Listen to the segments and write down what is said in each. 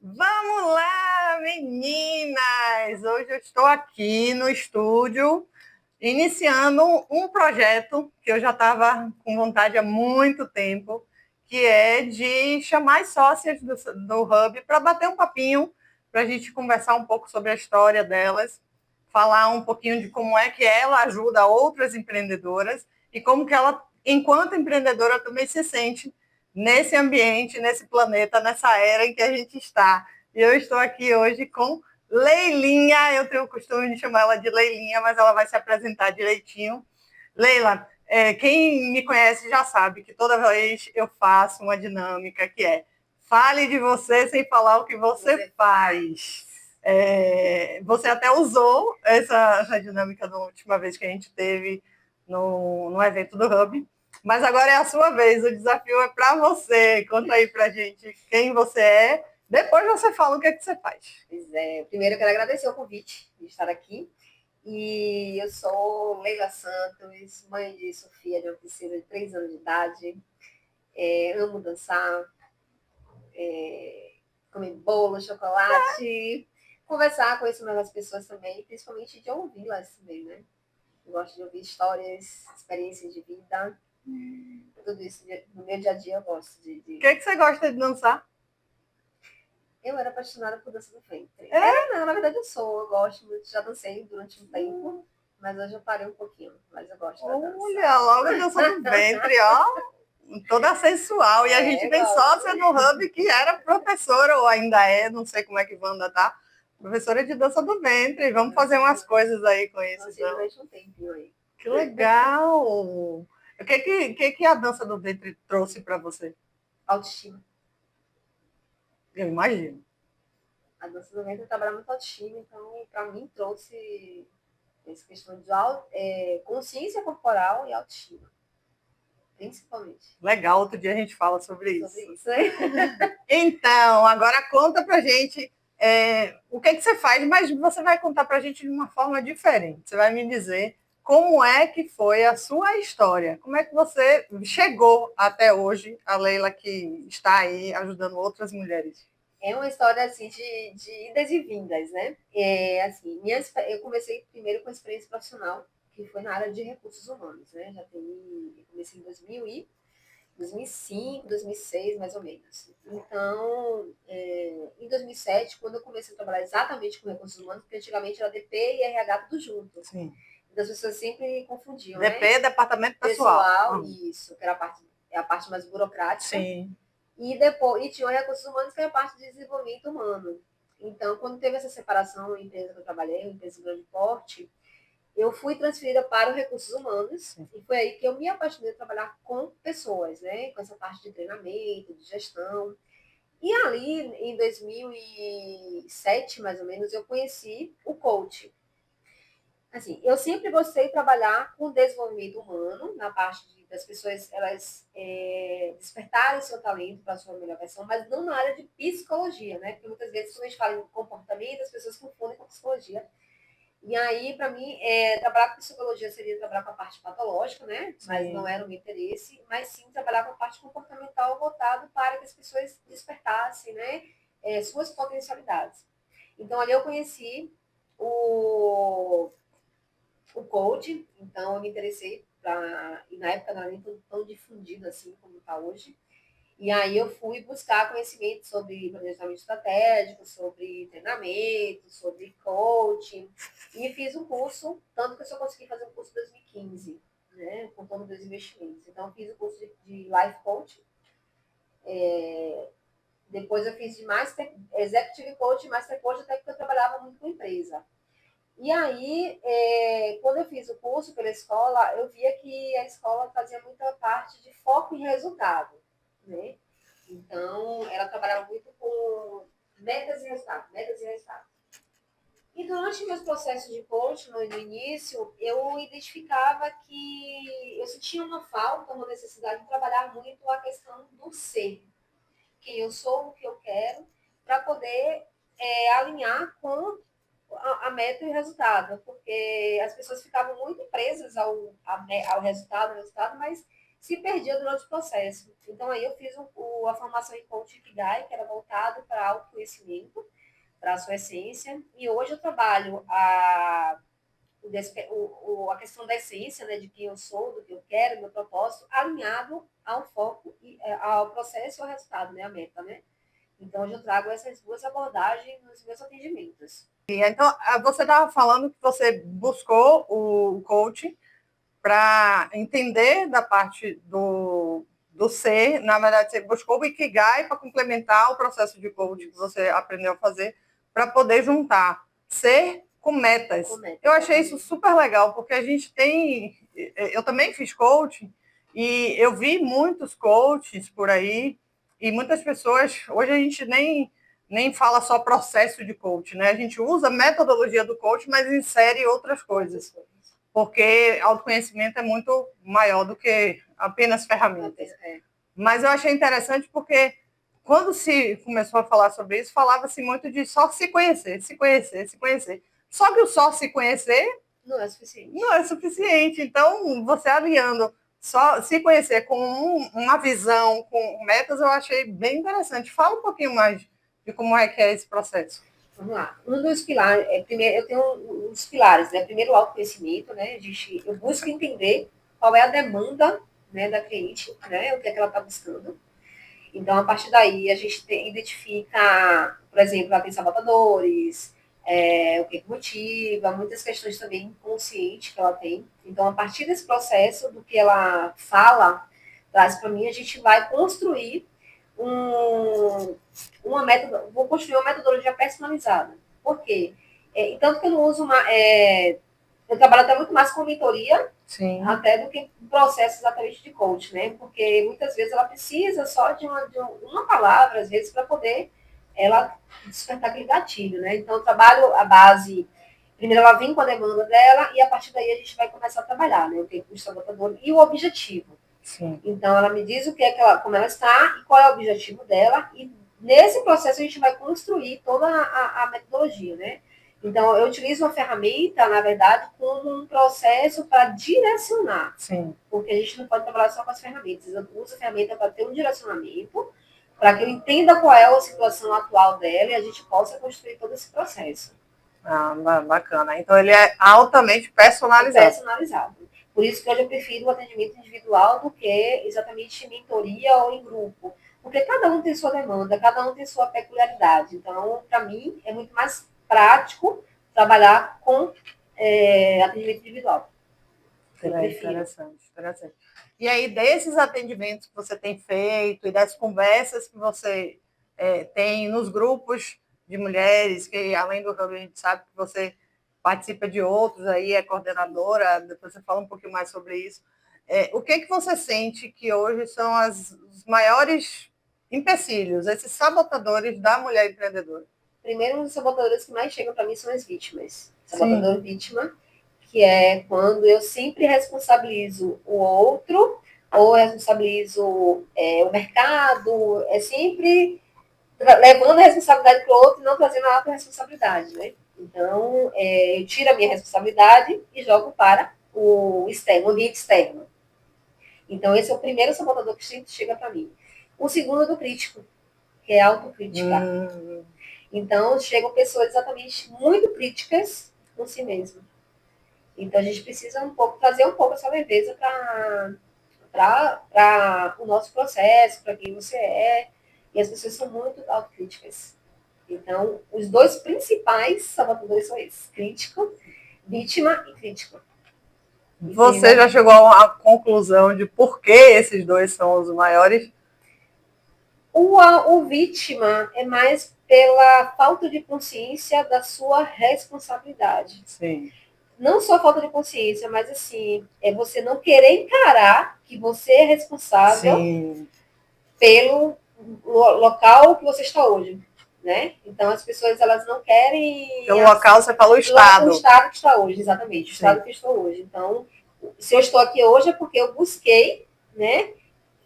Vamos lá, meninas! Hoje eu estou aqui no estúdio, iniciando um projeto que eu já estava com vontade há muito tempo, que é de chamar as sócias do Hub para bater um papinho, para a gente conversar um pouco sobre a história delas, falar um pouquinho de como é que ela ajuda outras empreendedoras e como que ela, enquanto empreendedora, também se sente nesse ambiente, nesse planeta, nessa era em que a gente está. E eu estou aqui hoje com Leilinha, eu tenho o costume de chamar ela de Leilinha, mas ela vai se apresentar direitinho. Leila, quem me conhece já sabe que toda vez eu faço uma dinâmica que é fale de você sem falar o que você faz. Você até usou essa dinâmica da última vez que a gente teve no evento do Hub, mas agora é a sua vez, o desafio é para você. Conta aí para a gente quem você é, depois você fala o que é que você faz. Pois é, primeiro eu quero agradecer o convite de estar aqui. E eu sou Leila Santos, mãe de Sofia, de uma piscina de 3 anos de idade. Amo dançar, comer bolo, chocolate, conversar, conhecer mais as pessoas também, principalmente de ouvi-las também, né? Eu gosto de ouvir histórias, experiências de vida, tudo isso no meu dia a dia eu gosto O que é que você gosta de dançar? Eu era apaixonada por dança do ventre. Não, na verdade eu gosto muito, já dancei durante um tempo, mas hoje eu parei um pouquinho, mas eu gosto da dança. Olha, logo a dança do ventre, ó, toda sensual. E a gente tem sócia no Hub que era professora, ou ainda é, não sei como é que Wanda tá, professora de dança do ventre. Vamos fazer umas coisas aí com isso. Então. Durante um tempinho aí. Que legal! O que a dança do ventre trouxe para você? Autoestima. Eu imagino. A dança do ventre trabalha muito autoestima, então para mim trouxe essa questão de consciência corporal e autoestima. Principalmente. Legal, outro dia a gente fala sobre isso. Né? Então, agora conta pra gente o que você faz, mas você vai contar pra gente de uma forma diferente. Você vai me dizer como é que foi a sua história, como é que você chegou até hoje, a Leila que está aí ajudando outras mulheres. É uma história assim de idas e vindas, né? Eu comecei primeiro com experiência profissional, que foi na área de recursos humanos, né? Eu comecei em 2005, 2006, mais ou menos. Então, em 2007, quando eu comecei a trabalhar exatamente com recursos humanos, porque antigamente era DP e RH tudo junto. Sim. Então, as pessoas sempre confundiam, DP, né? Departamento Pessoal. Isso, que era a parte mais burocrática. Sim. E tinha o recursos humanos, que era a parte de desenvolvimento humano. Então, quando teve essa separação, a empresa que eu trabalhei, uma empresa de grande porte, eu fui transferida para os recursos humanos. Sim. E foi aí que eu me apaixonei a trabalhar com pessoas, né? Com essa parte de treinamento, de gestão. E ali, em 2007, mais ou menos, eu conheci o coach. Assim, eu sempre gostei de trabalhar com desenvolvimento humano, na parte das pessoas elas despertarem seu talento para a sua melhor versão, mas não na área de psicologia, né? Porque muitas vezes, quando a gente fala em comportamento, as pessoas confundem com psicologia. E aí, para mim, trabalhar com psicologia seria trabalhar com a parte patológica, né? Sim. Mas não era o meu interesse, mas sim trabalhar com a parte comportamental voltado para que as pessoas despertassem, né? Suas potencialidades. Então, ali eu conheci o coach, então eu me interessei e na época não era nem tão difundido assim como está hoje. E aí eu fui buscar conhecimento sobre planejamento estratégico, sobre treinamento, sobre coaching, e fiz um curso, tanto que eu só consegui fazer um curso em 2015, né, com todos os investimentos. Então eu fiz o curso de Life Coaching, depois eu fiz de Master Executive Coaching, Master Coaching, até porque eu trabalhava muito com empresa. E aí, quando eu fiz o curso pela escola, eu via que a escola fazia muita parte de foco em resultado, né? Então, ela trabalhava muito com metas e resultados, metas e resultados. E durante meus processos de coaching, no início, eu identificava que eu sentia uma falta, uma necessidade de trabalhar muito a questão do ser. Quem eu sou, o que eu quero, para poder alinhar com a meta e o resultado, porque as pessoas ficavam muito presas ao resultado, mas se perdia durante o processo. Então, aí eu fiz a formação em coaching Ikigai, que era voltado para autoconhecimento, para a sua essência. E hoje eu trabalho a questão da essência, né, de quem eu sou, do que eu quero, do meu propósito, alinhado ao foco, ao processo e ao resultado, né, a meta, né? Então, hoje eu trago essas duas abordagens nos meus atendimentos. Então, você estava falando que você buscou o coaching para entender da parte do ser, na verdade, você buscou o Ikigai para complementar o processo de coaching que você aprendeu a fazer, para poder juntar ser com metas. Eu achei isso super legal, porque a gente tem... Eu também fiz coaching, e eu vi muitos coaches por aí, e muitas pessoas... Hoje a gente nem fala só processo de coaching, né? A gente usa a metodologia do coaching, mas insere outras coisas. Porque autoconhecimento é muito maior do que apenas ferramentas. Mas eu achei interessante porque quando se começou a falar sobre isso, falava-se muito de só se conhecer, se conhecer, se conhecer. Só que o só se conhecer não é suficiente. Não é suficiente. Então, você alinhando só se conhecer com uma visão, com metas, eu achei bem interessante. Fala um pouquinho mais de como é que é esse processo. Vamos lá. Um dos pilares, primeiro, eu tenho uns pilares, né? Primeiro, o autoconhecimento, né? Eu busco entender qual é a demanda, né, da cliente, né? O que é que ela está buscando. Então, a partir daí, a gente identifica, por exemplo, ela tem sabotadores, o que motiva, muitas questões também inconscientes que ela tem. Então, a partir desse processo, do que ela fala, traz para mim, a gente vai construir vou construir uma metodologia personalizada. Por quê? Tanto que eu não uso eu trabalho até muito mais com mentoria, Sim, até do que processo exatamente de coach, né? Porque muitas vezes ela precisa só de uma palavra, às vezes, para poder ela despertar aquele gatilho, né? Então, eu trabalho a base. Primeiro, ela vem com a demanda dela e a partir daí a gente vai começar a trabalhar, né? O tempo do sabotador e o objetivo. sim. Então, ela me diz o que é como ela está e qual é o objetivo dela. E nesse processo a gente vai construir toda a metodologia, né? Então, eu utilizo uma ferramenta, na verdade, como um processo para direcionar. Sim. Porque a gente não pode trabalhar só com as ferramentas. Eu uso a ferramenta para ter um direcionamento, para que eu entenda qual é a situação atual dela e a gente possa construir todo esse processo. Ah, bacana. Então, ele é altamente personalizado. Personalizado. Por isso que hoje eu prefiro o atendimento individual do que exatamente mentoria ou em grupo. Porque cada um tem sua demanda, cada um tem sua peculiaridade. Então, para mim, é muito mais prático trabalhar com atendimento individual. Interessante. E aí, desses atendimentos que você tem feito e das conversas que você tem nos grupos de mulheres, que além do Hub, a gente sabe que você participa de outros, aí é coordenadora, depois você fala um pouquinho mais sobre isso. O que você sente que hoje são os maiores empecilhos, esses sabotadores da mulher empreendedora? Primeiro, um dos sabotadores que mais chegam para mim são as vítimas. Sabotador vítima, que é quando eu sempre responsabilizo o outro, ou responsabilizo o mercado, é sempre levando a responsabilidade para o outro e não trazendo a autorresponsabilidade, né? Então, eu tiro a minha responsabilidade e jogo para o externo, o ambiente externo. Então, esse é o primeiro sabotador que sempre chega para mim. O segundo é do crítico, que é a autocrítica. Então, chegam pessoas exatamente muito críticas com si mesmas. Então, a gente precisa trazer um pouco essa leveza para o nosso processo, para quem você é. E as pessoas são muito autocríticas. Então, os dois principais sabotadores são esses: crítico, vítima e crítico. Você já chegou à conclusão de por que esses dois são os maiores? O vítima é mais pela falta de consciência da sua responsabilidade. Sim. Não só falta de consciência, mas assim, é você não querer encarar que você é responsável pelo local que você está hoje, né? Então, as pessoas, elas não querem... Pelo local, você falou o estado. O estado que está hoje, exatamente. O estado que estou hoje. Então, se eu estou aqui hoje é porque eu busquei, né,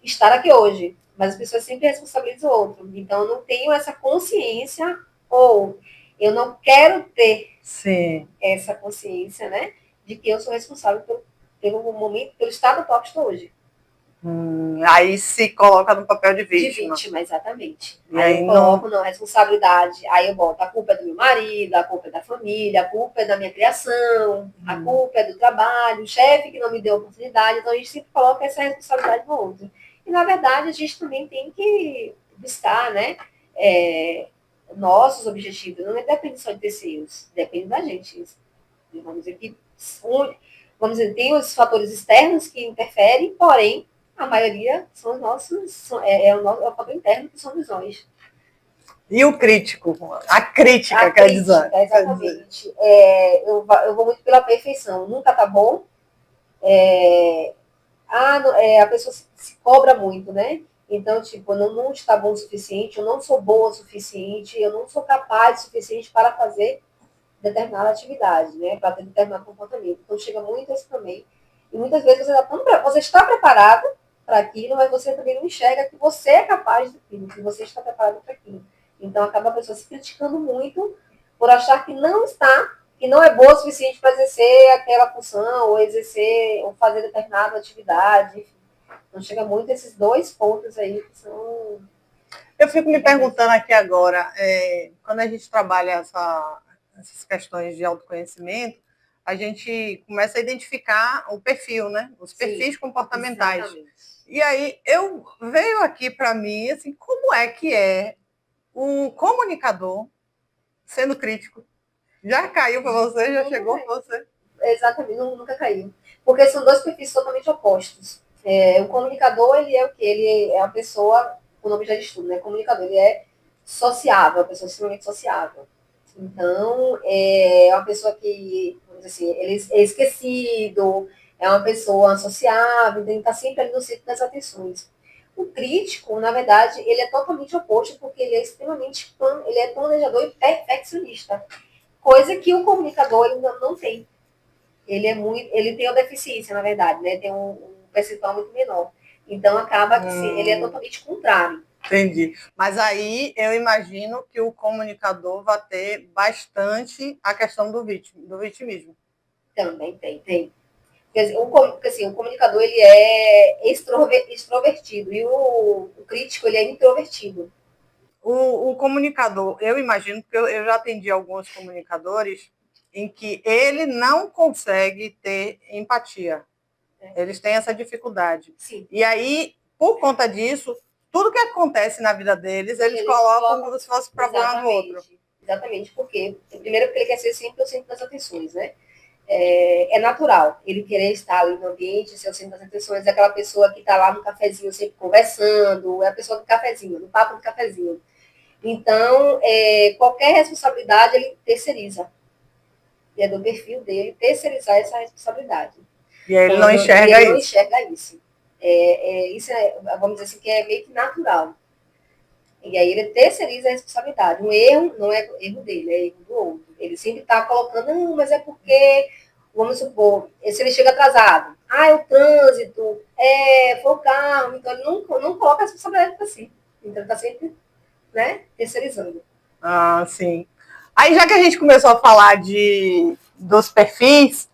estar aqui hoje. Mas as pessoas sempre responsabilizam o outro. Então, eu não tenho essa consciência, ou eu não quero ter essa consciência, né, de que eu sou responsável pelo momento, pelo estado atual que estou hoje. Aí se coloca no papel de vítima. De vítima, exatamente. E aí eu coloco, não, responsabilidade. Aí eu boto, a culpa é do meu marido, a culpa é da família, a culpa é da minha criação, a culpa é do trabalho, o chefe que não me deu oportunidade. Então a gente sempre coloca essa responsabilidade no outro. E na verdade a gente também tem que buscar, né? Nossos objetivos. Não depende só de terceiros, depende da gente. Vamos dizer que tem os fatores externos que interferem, porém a maioria são os nossos, é o fator interno que somos nós. E o crítico? A crítica, quer dizer. Exatamente. Eu vou muito pela perfeição. Nunca tá bom. A pessoa se cobra muito, né? Então, tipo, não está bom o suficiente, eu não sou boa o suficiente, eu não sou capaz o suficiente para fazer determinada atividade, né? Para ter determinado comportamento. Então, chega muito isso também. E muitas vezes você está preparado para aquilo, mas você também não enxerga que você é capaz daquilo, que você está preparado para aquilo. Então, acaba a pessoa se criticando muito por achar que não está, que não é boa o suficiente para exercer aquela função, ou fazer determinada atividade, enfim. Então, chega muito esses dois pontos aí que são... Eu fico me perguntando aqui agora, quando a gente trabalha essas questões de autoconhecimento, a gente começa a identificar o perfil, né? Os perfis comportamentais. Exatamente. E aí veio aqui para mim, assim, como é que é um comunicador sendo crítico? Já caiu para você? Já chegou para você? Exatamente, nunca caiu. Porque são dois perfis totalmente opostos. O comunicador, ele é o quê? Ele é a pessoa, o nome já diz tudo, né? Comunicador, ele é sociável, uma pessoa extremamente sociável. Então, é uma pessoa que, vamos dizer assim, ele é esquecido, é uma pessoa sociável, então ele está sempre ali no centro das atenções. O crítico, na verdade, ele é totalmente oposto, porque ele é extremamente ele é planejador e perfeccionista. Coisa que o comunicador ele não tem. Ele tem uma deficiência, na verdade, né? Tem um percentual muito menor. Então, acaba que ele é totalmente contrário. Entendi. Mas aí eu imagino que o comunicador vai ter bastante a questão do vitimismo. Também tem. Porque, assim, o comunicador ele é extrovertido e o crítico ele é introvertido. O comunicador, eu imagino, porque eu já atendi alguns comunicadores em que ele não consegue ter empatia. Eles têm essa dificuldade. Sim. E aí, por conta disso, tudo que acontece na vida deles, eles colocam como se fosse problema do outro. Exatamente, porque primeiro porque ele quer ser sempre o centro das atenções, né? É natural ele querer estar ali no ambiente, ser o centro das atenções, é aquela pessoa que está lá no cafezinho sempre conversando, é a pessoa do cafezinho, do papo do cafezinho. Então, qualquer responsabilidade ele terceiriza. E é do perfil dele terceirizar essa responsabilidade. E ele não enxerga isso. Ele não enxerga isso. Isso vamos dizer assim, que é meio que natural. E aí ele terceiriza a responsabilidade. Um erro não é erro dele, é erro do outro. Ele sempre está colocando, não, mas é porque, vamos supor, se ele chega atrasado, é o trânsito, foi o carro, então ele não coloca a responsabilidade para si. Então ele está sempre, né, terceirizando. Sim. Aí já que a gente começou a falar dos perfis,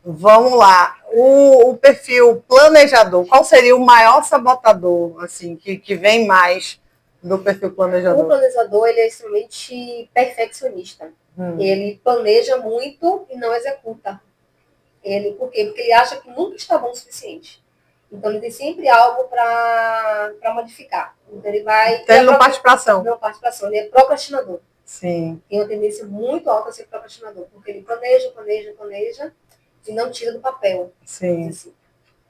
vamos lá. O perfil planejador, qual seria o maior sabotador, assim, que vem mais do perfil planejador? O planejador, ele é extremamente perfeccionista. Ele planeja muito e não executa. Por quê? Porque ele acha que nunca está bom o suficiente. Então, ele tem sempre algo para modificar. Então, ele vai... Então, ele não parte para ação. Não parte para ação. Ele é procrastinador. Sim. Tem uma tendência muito alta a ser procrastinador, porque ele planeja e não tira do papel. Sim. Assim.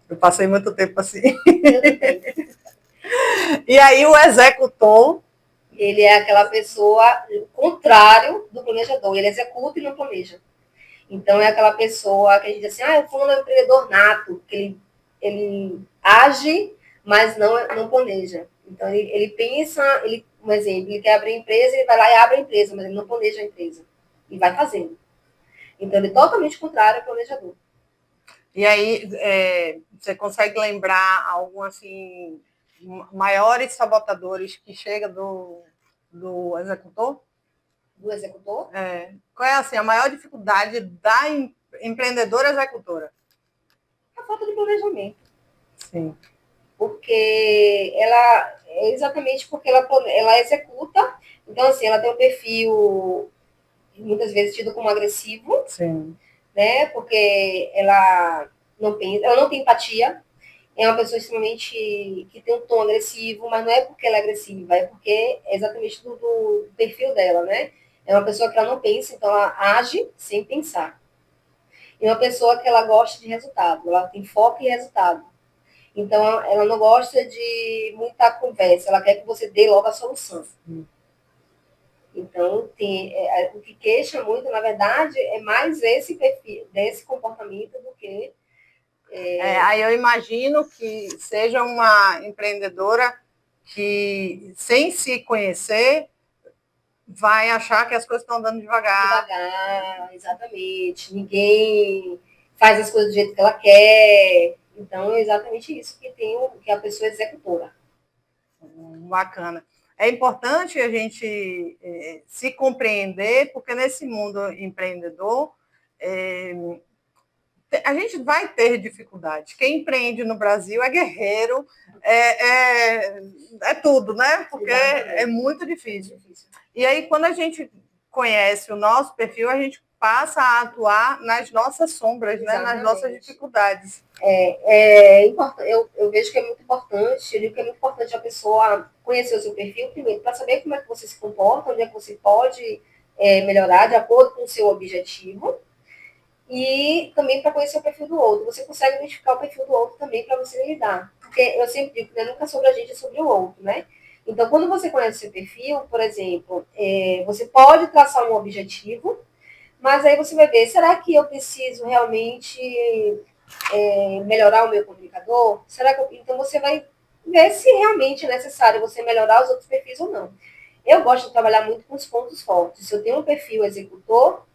Eu passei muito tempo assim. Eu também. E aí o executor... Ele é aquela pessoa contrário do planejador. Ele executa e não planeja. Então, é aquela pessoa que a gente diz assim, o fulano é um empreendedor nato, que ele age, mas não planeja. Então, ele pensa, um exemplo, ele quer abrir a empresa, ele vai lá e abre a empresa, mas ele não planeja a empresa. E vai fazendo. Então, ele é totalmente contrário ao planejador. E aí, você consegue lembrar algum, assim, maiores sabotadores que chega do executor? Do executor? Qual é, assim, a maior dificuldade da empreendedora executora? A falta de planejamento. Sim. porque ela é exatamente porque ela executa, então assim, ela tem um perfil muitas vezes tido como agressivo, Sim. né? Porque ela não pensa, ela não tem empatia, é uma pessoa extremamente que tem um tom agressivo, mas não é porque ela é agressiva, é porque é exatamente do perfil dela, né? É uma pessoa que ela não pensa, então ela age sem pensar. E uma pessoa que ela gosta de resultado, ela tem foco em resultado. Então, ela não gosta de muita conversa, ela quer que você dê logo a solução. Então, o que queixa muito, na verdade, é mais esse perfil, desse comportamento do que. Aí eu imagino que seja uma empreendedora que, sem se conhecer, vai achar que as coisas estão andando devagar. Devagar, exatamente. Ninguém faz as coisas do jeito que ela quer. Então, é exatamente isso que a pessoa é executora. Bacana. É importante a gente se compreender, porque nesse mundo empreendedor, a gente vai ter dificuldade. Quem empreende no Brasil é guerreiro, é tudo, né? Porque é muito difícil. E aí, quando a gente conhece o nosso perfil, a gente passa a atuar nas nossas sombras, né? Nas nossas dificuldades. Eu vejo que é muito importante, eu digo que é muito importante a pessoa conhecer o seu perfil, primeiro, para saber como é que você se comporta, onde é que você pode melhorar de acordo com o seu objetivo, e também para conhecer o perfil do outro. Você consegue identificar o perfil do outro também para você lidar. Porque eu sempre digo que nunca é sobre a gente, é sobre o outro, né? Então, quando você conhece o seu perfil, por exemplo, você pode traçar um objetivo, mas aí você vai ver, será que eu preciso realmente melhorar o meu comunicador? Então você vai ver se realmente é necessário você melhorar os outros perfis ou não. Eu gosto de trabalhar muito com os pontos fortes. Se eu tenho um perfil executor,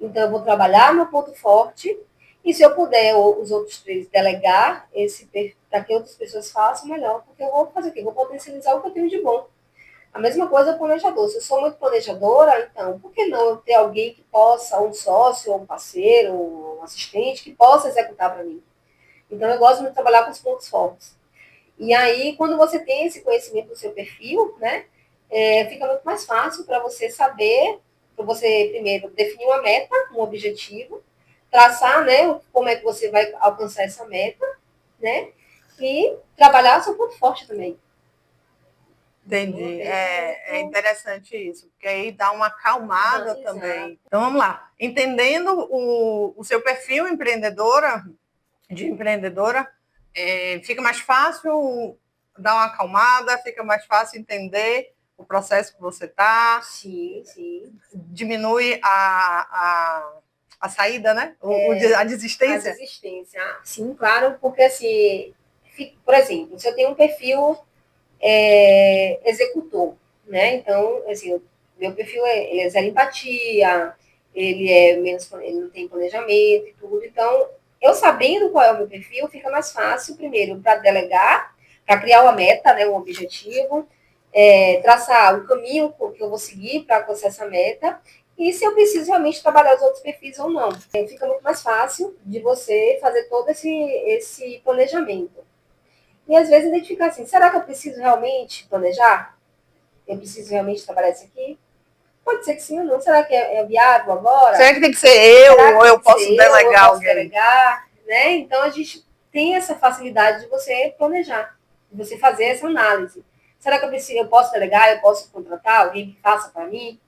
então eu vou trabalhar no ponto forte, e se eu puder os outros três delegar esse perfil para que outras pessoas façam, melhor, porque eu vou fazer o quê? Vou potencializar o que eu tenho de bom. A mesma coisa o planejador. Se eu sou muito planejadora, então, por que não eu ter alguém que possa, um sócio, um parceiro, um assistente, que possa executar para mim? Então, eu gosto de trabalhar com os pontos fortes. E aí, quando você tem esse conhecimento do seu perfil, né, fica muito mais fácil para você saber, para você, primeiro, definir uma meta, um objetivo, traçar, né, como é que você vai alcançar essa meta, né, e trabalhar o seu ponto forte também. Entendi. É interessante isso, porque aí dá uma acalmada também. Então, vamos lá. Entendendo o seu perfil empreendedora, fica mais fácil dar uma acalmada, fica mais fácil entender o processo que você está. Sim, sim. Diminui a saída, né? A desistência. A desistência. Sim, claro, porque assim, por exemplo, se eu tenho um perfil executor, né? Então, assim, meu perfil ele é zero empatia, ele não tem planejamento e tudo. Então, eu sabendo qual é o meu perfil, fica mais fácil, primeiro, para delegar, para criar uma meta, né, um objetivo, traçar o caminho que eu vou seguir para alcançar essa meta, e se eu preciso realmente trabalhar os outros perfis ou não. Fica muito mais fácil de você fazer todo esse planejamento. E às vezes identificar assim, será que eu preciso realmente planejar? Eu preciso realmente trabalhar isso aqui? Pode ser que sim ou não. Será que é viável agora? Será que tem que ser eu ou eu posso delegar alguém? Delegar, né? Então a gente tem essa facilidade de você planejar, de você fazer essa análise. Será que eu posso delegar, eu posso contratar alguém que faça para mim?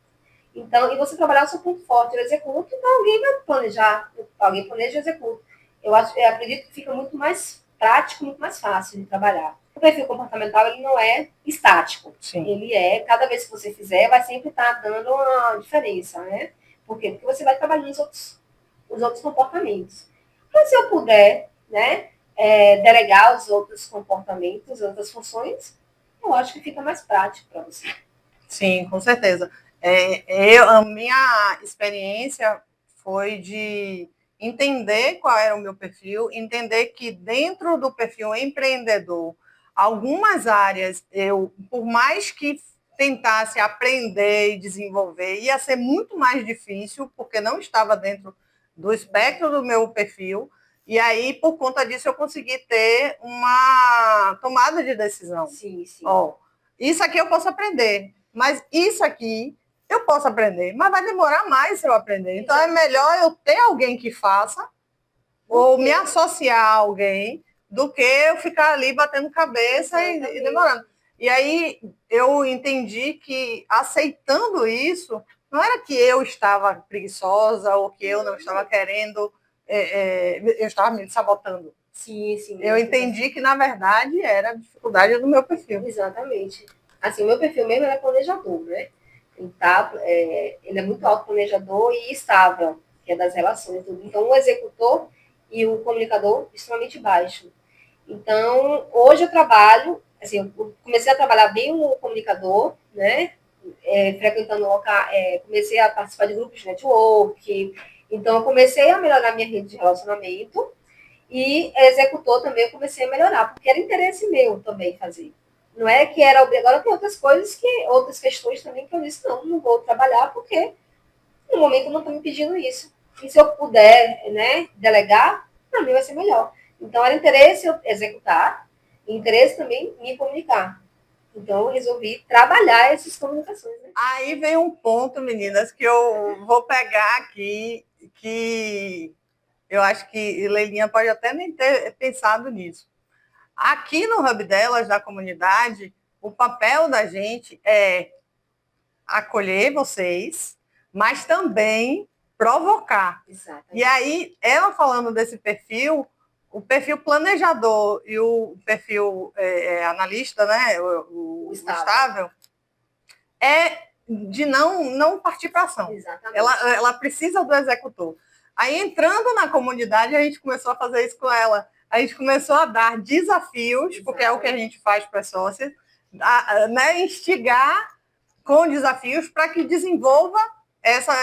Então, e você trabalhar o seu ponto forte, eu executo, então alguém vai planejar, alguém planeja e executa. Eu acredito que fica muito mais prático, muito mais fácil de trabalhar. O perfil comportamental, ele não é estático. Sim. Ele cada vez que você fizer, vai sempre estar dando uma diferença, né? Por quê? Porque você vai trabalhando os outros comportamentos. Mas se eu puder, né, delegar os outros comportamentos, outras funções, eu acho que fica mais prático para você. Sim, com certeza. A minha experiência foi de entender qual era o meu perfil, entender que dentro do perfil empreendedor, algumas áreas por mais que tentasse aprender e desenvolver, ia ser muito mais difícil, porque não estava dentro do espectro do meu perfil. E aí, por conta disso, eu consegui ter uma tomada de decisão. Sim, sim. Ó, isso aqui eu posso aprender, mas isso aqui eu posso aprender, mas vai demorar mais se eu aprender. Então, é melhor eu ter alguém que faça ou me associar a alguém do que eu ficar ali batendo cabeça e demorando. E aí eu entendi que aceitando isso, não era que eu estava preguiçosa ou que eu não estava querendo, eu estava me sabotando. Sim, sim. Eu entendi que, na verdade, era a dificuldade do meu perfil. Exatamente. Assim, o meu perfil mesmo é planejador, né? Ele é muito autoplanejador e estável, que é das relações. Então, o executor e o comunicador extremamente baixo. Então, hoje eu trabalho, assim, eu comecei a trabalhar bem o comunicador, né? Frequentando local, comecei a participar de grupos de network. Então, eu comecei a melhorar minha rede de relacionamento e executor também eu comecei a melhorar, porque era interesse meu também fazer. Não é que era obrigatório. Agora tem outras coisas, outras questões também que eu disse, não vou trabalhar, porque no momento não estou me pedindo isso. E se eu puder, né, delegar, para mim vai ser melhor. Então, era interesse eu executar, interesse também me comunicar. Então, eu resolvi trabalhar essas comunicações. Né? Aí vem um ponto, meninas, que eu vou pegar aqui, que eu acho que Leilinha pode até nem ter pensado nisso. Aqui no Hub delas, da comunidade, o papel da gente é acolher vocês, mas também provocar. Exatamente. E aí, ela falando desse perfil, o perfil planejador e o perfil analista, né, o estável, é de não partir para ação. Exatamente. Ela precisa do executor. Aí, entrando na comunidade, a gente começou a fazer isso com ela. A gente começou a dar desafios, porque é o que a gente faz para as sócias, né, instigar com desafios para que desenvolva essa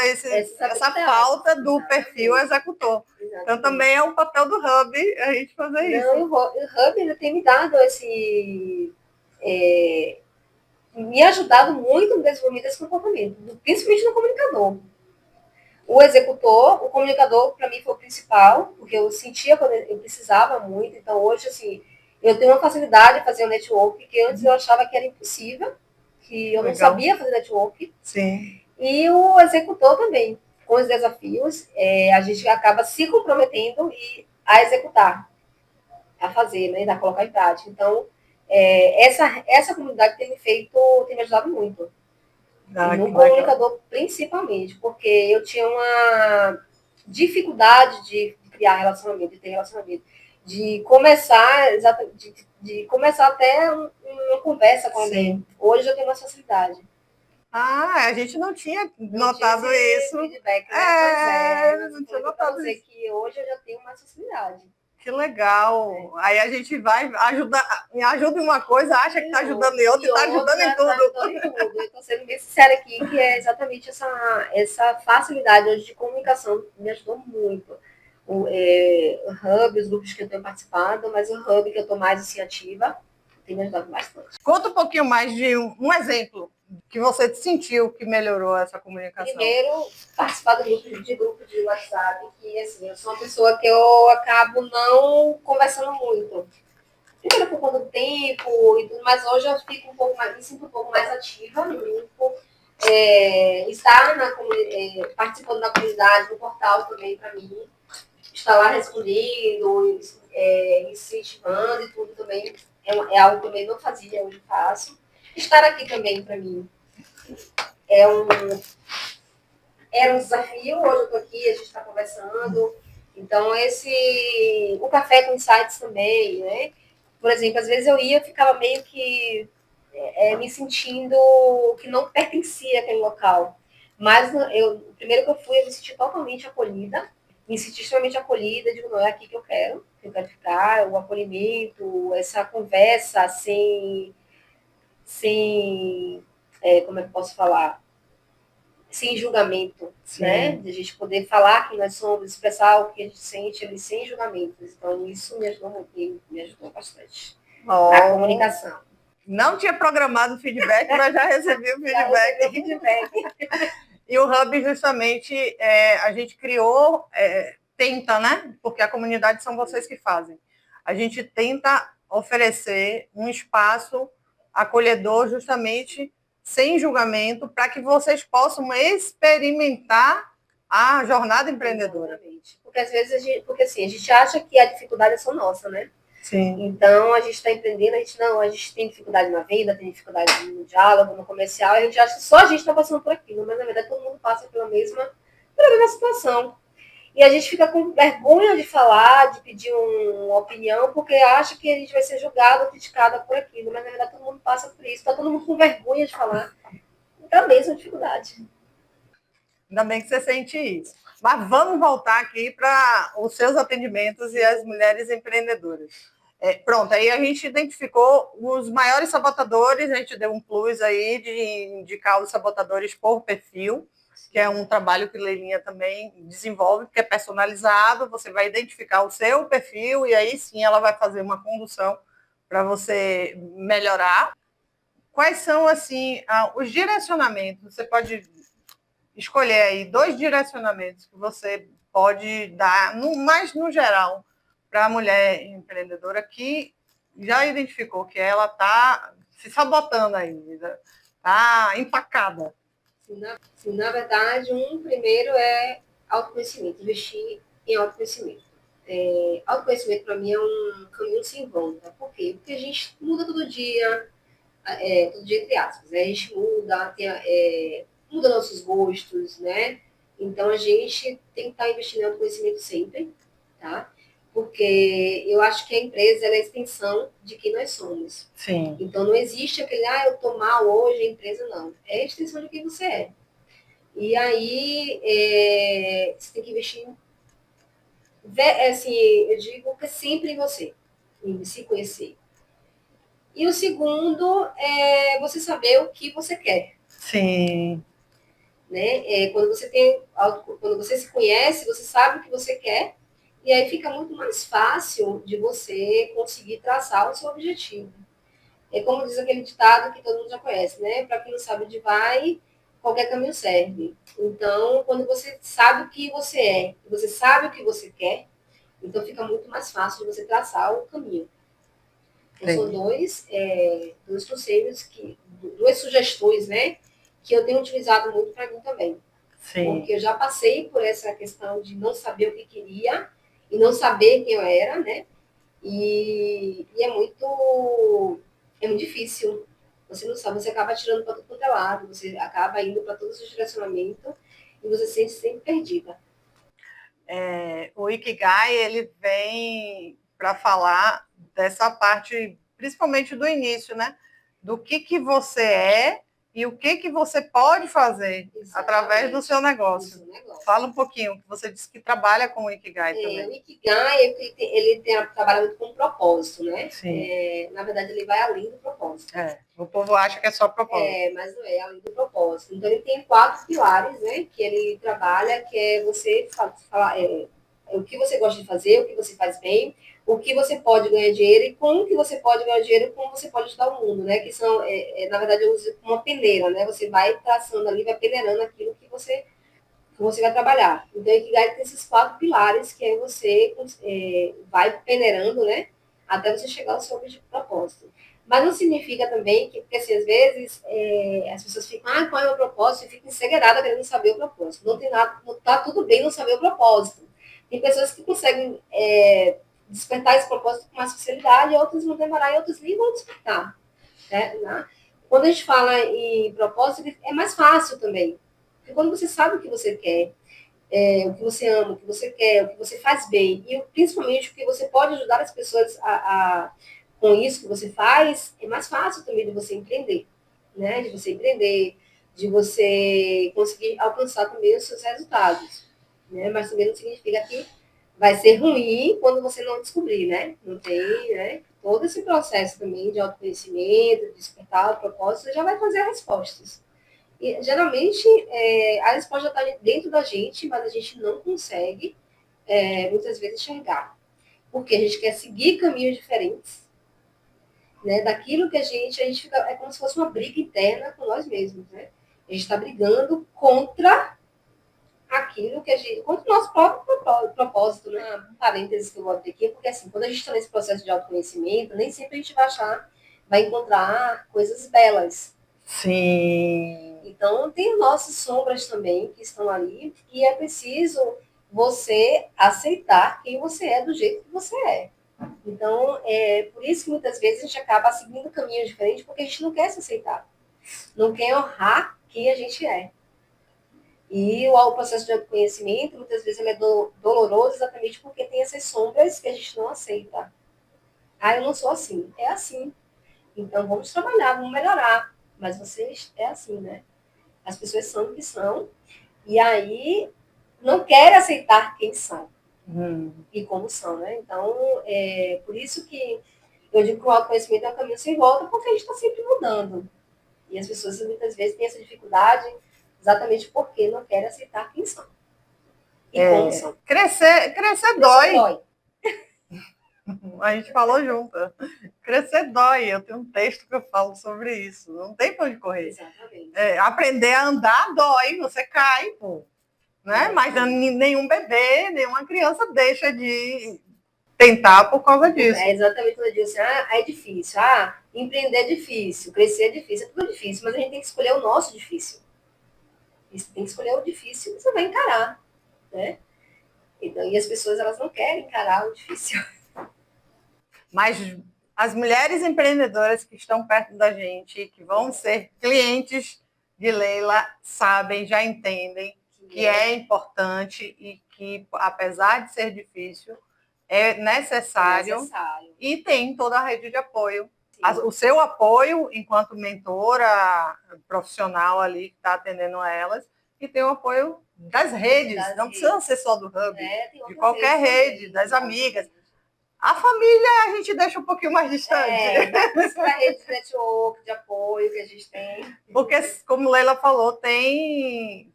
falta do perfil executor. Exatamente. Então, também é um papel do Hub a gente fazer isso. O Hub ainda tem me dado me ajudado muito no desenvolvimento desse comportamento, principalmente no comunicador. O executor, o comunicador, para mim, foi o principal, porque eu sentia quando eu precisava muito. Então, hoje, assim, eu tenho uma facilidade de fazer o network, que antes eu achava que era impossível, que eu não sabia fazer network. Sim. E o executor também, com os desafios, a gente acaba se comprometendo a executar, a fazer, né, a colocar em prática. Então, essa comunidade tem me ajudado muito. No comunicador, principalmente, porque eu tinha uma dificuldade de criar relacionamento, de ter relacionamento, de começar até uma conversa com alguém. Hoje eu tenho mais facilidade. A gente não tinha notado isso. Feedback, né? Não tinha notado isso. Que hoje eu já tenho mais facilidade. Que legal. Aí a gente vai ajudar, ajuda em uma coisa, acha que está ajudando em outra e está ajudando em tudo. Eu estou sendo bem sincera aqui, que é exatamente essa facilidade hoje de comunicação me ajudou muito. O Hub, os grupos que eu tenho participado, mas o Hub que eu estou mais assim, ativa, tem me ajudado bastante. Conta um pouquinho mais de um exemplo que você sentiu que melhorou essa comunicação. Primeiro, participar de grupo de WhatsApp, que assim, eu sou uma pessoa que eu acabo não conversando muito. Primeiro por conta do tempo e tudo, mas hoje eu fico me sinto um pouco mais ativa no grupo. Estar participando da comunidade, no portal também, para mim. Estar lá respondendo, incentivando e tudo também é algo que eu também não fazia, hoje faço. Estar aqui também, para mim, era um desafio. Hoje eu estou aqui, a gente está conversando. Então, o café com insights também, né? Por exemplo, às vezes eu ficava meio que me sentindo que não pertencia àquele local. Mas o primeiro que eu fui, eu me senti totalmente acolhida. Me senti extremamente acolhida, digo, não, é aqui que eu quero ficar, o acolhimento, essa conversa sem como é que eu posso falar? Sem julgamento, Sim. Né? De a gente poder falar quem nós somos, expressar o que a gente sente ali sem julgamentos. Então, isso me ajudou muito, me ajudou bastante. Na comunicação. Não tinha programado o feedback, mas já recebi o feedback. E o Hub, justamente, a gente criou tenta, né? Porque a comunidade são vocês que fazem. A gente tenta oferecer um espaço acolhedor justamente sem julgamento para que vocês possam experimentar a jornada empreendedora. Exatamente. Porque às vezes porque assim, a gente acha que a dificuldade é só nossa, né? Sim. Então a gente está empreendendo, a gente tem dificuldade na venda, tem dificuldade no diálogo, no comercial, a gente acha que só a gente está passando por aquilo, mas na verdade todo mundo passa pela mesma situação. E a gente fica com vergonha de falar, de pedir uma opinião, porque acha que a gente vai ser julgado ou criticada por aquilo. Mas, na verdade, todo mundo passa por isso. Está todo mundo com vergonha de falar da mesma dificuldade. Ainda bem que você sente isso. Mas vamos voltar aqui para os seus atendimentos e as mulheres empreendedoras. Pronto, aí a gente identificou os maiores sabotadores, a gente deu um plus aí de indicar os sabotadores por perfil, que é um trabalho que Leilinha também desenvolve, porque é personalizado, você vai identificar o seu perfil e aí sim ela vai fazer uma condução para você melhorar. Quais são, assim, os direcionamentos? Você pode escolher aí 2 direcionamentos que você pode dar, mais no geral, para a mulher empreendedora que já identificou que ela está se sabotando ainda, está empacada. Sim, na verdade, primeiro é autoconhecimento, investir em autoconhecimento. Autoconhecimento, para mim, é um caminho sem volta. Por quê? Porque a gente muda todo dia entre aspas, né? A gente muda, muda nossos gostos, né? Então, a gente tem que estar investindo em autoconhecimento sempre, tá? Porque eu acho que a empresa é a extensão de quem nós somos. Sim. Então, não existe aquele, eu tô mal hoje, a empresa não. É a extensão de quem você é. E aí, você tem que investir, assim, eu digo que sempre em você, em se conhecer. E o segundo é você saber o que você quer. Sim. Né? Quando você se conhece, você sabe o que você quer, e aí fica muito mais fácil de você conseguir traçar o seu objetivo. É como diz aquele ditado que todo mundo já conhece, né? Para quem não sabe onde vai, qualquer caminho serve. Então, quando você sabe o que você é, você sabe o que você quer, então fica muito mais fácil de você traçar o caminho. Então, são dois conselhos, duas sugestões, né? Que eu tenho utilizado muito para mim também. Sim. Porque eu já passei por essa questão de não saber o que queria e não saber quem eu era, né? E é muito difícil. Você não sabe, você acaba tirando para tudo quanto é lado, você acaba indo para todos os direcionamentos e você se sente sempre perdida. O Ikigai, ele vem para falar dessa parte, principalmente do início, né? Do que você é e o que você pode fazer. Exatamente. Através do seu negócio. Fala um pouquinho, que você disse que trabalha com o Ikigai também. O Ikigai, ele trabalha muito com propósito, né? Sim. Na verdade, ele vai além do propósito. O povo acha que é só propósito. Mas não é, além do propósito. Então, ele tem 4 pilares, né? Que ele trabalha, que é você falar o que você gosta de fazer, o que você faz bem, o que você pode ganhar dinheiro e como que você pode ganhar dinheiro e como você pode ajudar o mundo, né? Que são, na verdade, eu uso uma peneira, né? Você vai traçando ali, vai peneirando aquilo que você vai trabalhar. Então, o Ikigai tem esses 4 pilares que aí você vai peneirando, né? Até você chegar ao seu propósito. Mas não significa também que, porque assim, às vezes as pessoas ficam, qual é o meu propósito? E ficam ensegueiradas querendo saber o propósito. Não tem nada, tá tudo bem não saber o propósito. Tem pessoas que conseguem despertar esse propósito com mais facilidade, outras vão demorar e outras nem vão despertar. Né? Quando a gente fala em propósito, é mais fácil também. Porque quando você sabe o que você quer, o que você ama, o que você quer, o que você faz bem, e principalmente o que você pode ajudar as pessoas com isso que você faz, é mais fácil também de você empreender, né? De você empreender, de você conseguir alcançar também os seus resultados, né? Mas também não significa que vai ser ruim quando você não descobrir, né? Não tem, né? Todo esse processo também de autoconhecimento, de despertar o propósito, já vai trazer respostas. E, geralmente, a resposta já está dentro da gente, mas a gente não consegue, muitas vezes, enxergar. Porque a gente quer seguir caminhos diferentes, né? Daquilo que a gente fica, é como se fosse uma briga interna com nós mesmos, né? A gente está brigando contra aquilo que a gente, quanto o nosso próprio propósito, né? Um parênteses que eu vou abrir aqui, porque assim, quando a gente está nesse processo de autoconhecimento, nem sempre a gente vai encontrar coisas belas. Sim. Então, tem nossas sombras também que estão ali, e é preciso você aceitar quem você é do jeito que você é. Então, é por isso que muitas vezes a gente acaba seguindo caminhos diferentes, porque a gente não quer se aceitar. Não quer honrar quem a gente é. E o processo de autoconhecimento, muitas vezes, ele é doloroso exatamente porque tem essas sombras que a gente não aceita. Ah, eu não sou assim. É assim. Então, vamos trabalhar, vamos melhorar. Mas você é assim, né? As pessoas são o que são. E aí, não querem aceitar quem são. E como são, né? Então, é por isso que eu digo que o autoconhecimento é um caminho sem volta, porque a gente está sempre mudando. E as pessoas, muitas vezes, têm essa dificuldade exatamente porque não querem aceitar quem são. E como são. Crescer dói. A gente falou junto. Crescer dói. Eu tenho um texto que eu falo sobre isso. Não tem pra onde correr. Exatamente. Aprender a andar dói. Você cai, pô. Né? Mas nenhum bebê, nenhuma criança deixa de tentar por causa disso. É exatamente o que eu disse. É difícil. Empreender é difícil. Crescer é difícil. É tudo difícil. Mas a gente tem que escolher o nosso difícil. Você tem que escolher o difícil e você vai encarar. Né? Então, e as pessoas, elas não querem encarar o difícil. Mas as mulheres empreendedoras que estão perto da gente, que vão ser clientes de Leila, sabem, já entendem que é importante e que, apesar de ser difícil, é necessário. E tem toda a rede de apoio. O seu apoio enquanto mentora profissional ali que está atendendo a elas, e tem o apoio das redes, não precisa ser só do Hub, de qualquer rede, das amigas. A família a gente deixa um pouquinho mais distante. A rede de network, de apoio que a gente tem. Porque, como Leila falou, tem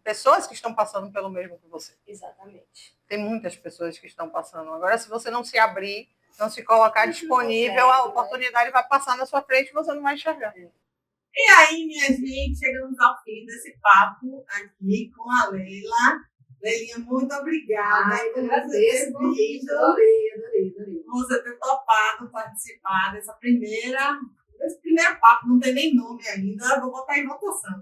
pessoas que estão passando pelo mesmo que você. Exatamente. Tem muitas pessoas que estão passando. Agora, se você não se abrir, não se colocar disponível, a oportunidade vai passar na sua frente e você não vai enxergar. E aí, minha gente, chegamos ao fim desse papo aqui com a Leila. Leilinha, muito obrigada. Eu agradeço. Adorei. Você ter topado participar desse primeiro papo, não tem nem nome ainda, vou botar em votação.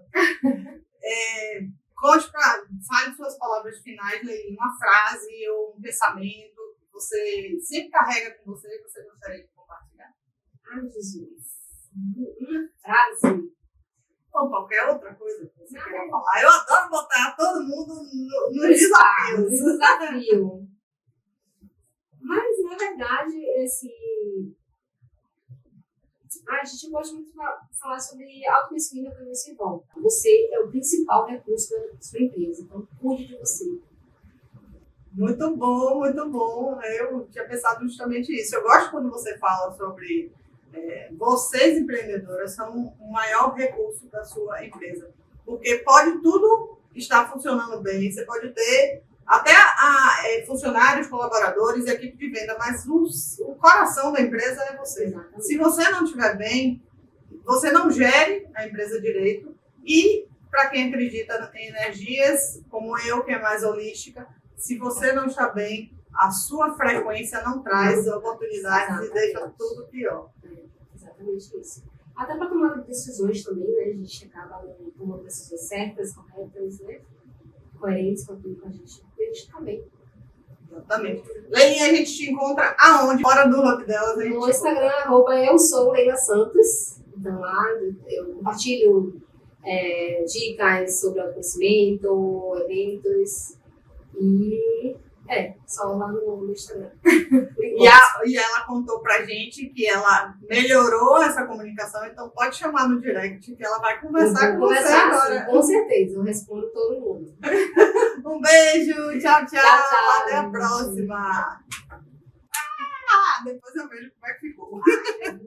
Fale suas palavras finais, Leilinha, uma frase ou um pensamento que você sempre carrega com você e você gostaria de compartilhar. Ai, Jesus. Uma frase. Ou qualquer outra coisa que você queira falar. Eu adoro botar todo mundo no desafio. Mas, na verdade, a gente gosta muito de falar sobre autoconhecimento para você volta. Você é o principal recurso da sua empresa, então cuide de você. Muito bom, muito bom. Eu tinha pensado justamente isso. Eu gosto quando você fala sobre vocês, empreendedoras, são o maior recurso da sua empresa. Porque pode tudo estar funcionando bem, você pode ter até funcionários, colaboradores e equipe de venda, mas o coração da empresa é você. Exatamente. Se você não estiver bem, você não gere a empresa direito. E, para quem acredita em energias, como eu, que é mais holística, se você não está bem, a sua frequência não traz oportunidades e deixa tudo pior. Exatamente isso. Até para tomar decisões também, né? A gente acaba tomando decisões certas, corretas, né? Coerentes com aquilo que a gente está bem. Exatamente. Leilinha, a gente te encontra aonde? Fora do Hub delas, a gente no Instagram, @EuSouLeilaSantos. Então lá eu compartilho dicas sobre autoconhecimento, eventos e só lá no Instagram. E ela contou pra gente que ela melhorou essa comunicação, então pode chamar no direct que ela vai conversar com você agora. Sim, com certeza, eu respondo todo mundo. Um beijo, tchau, até a próxima. Depois eu vejo como é que ficou.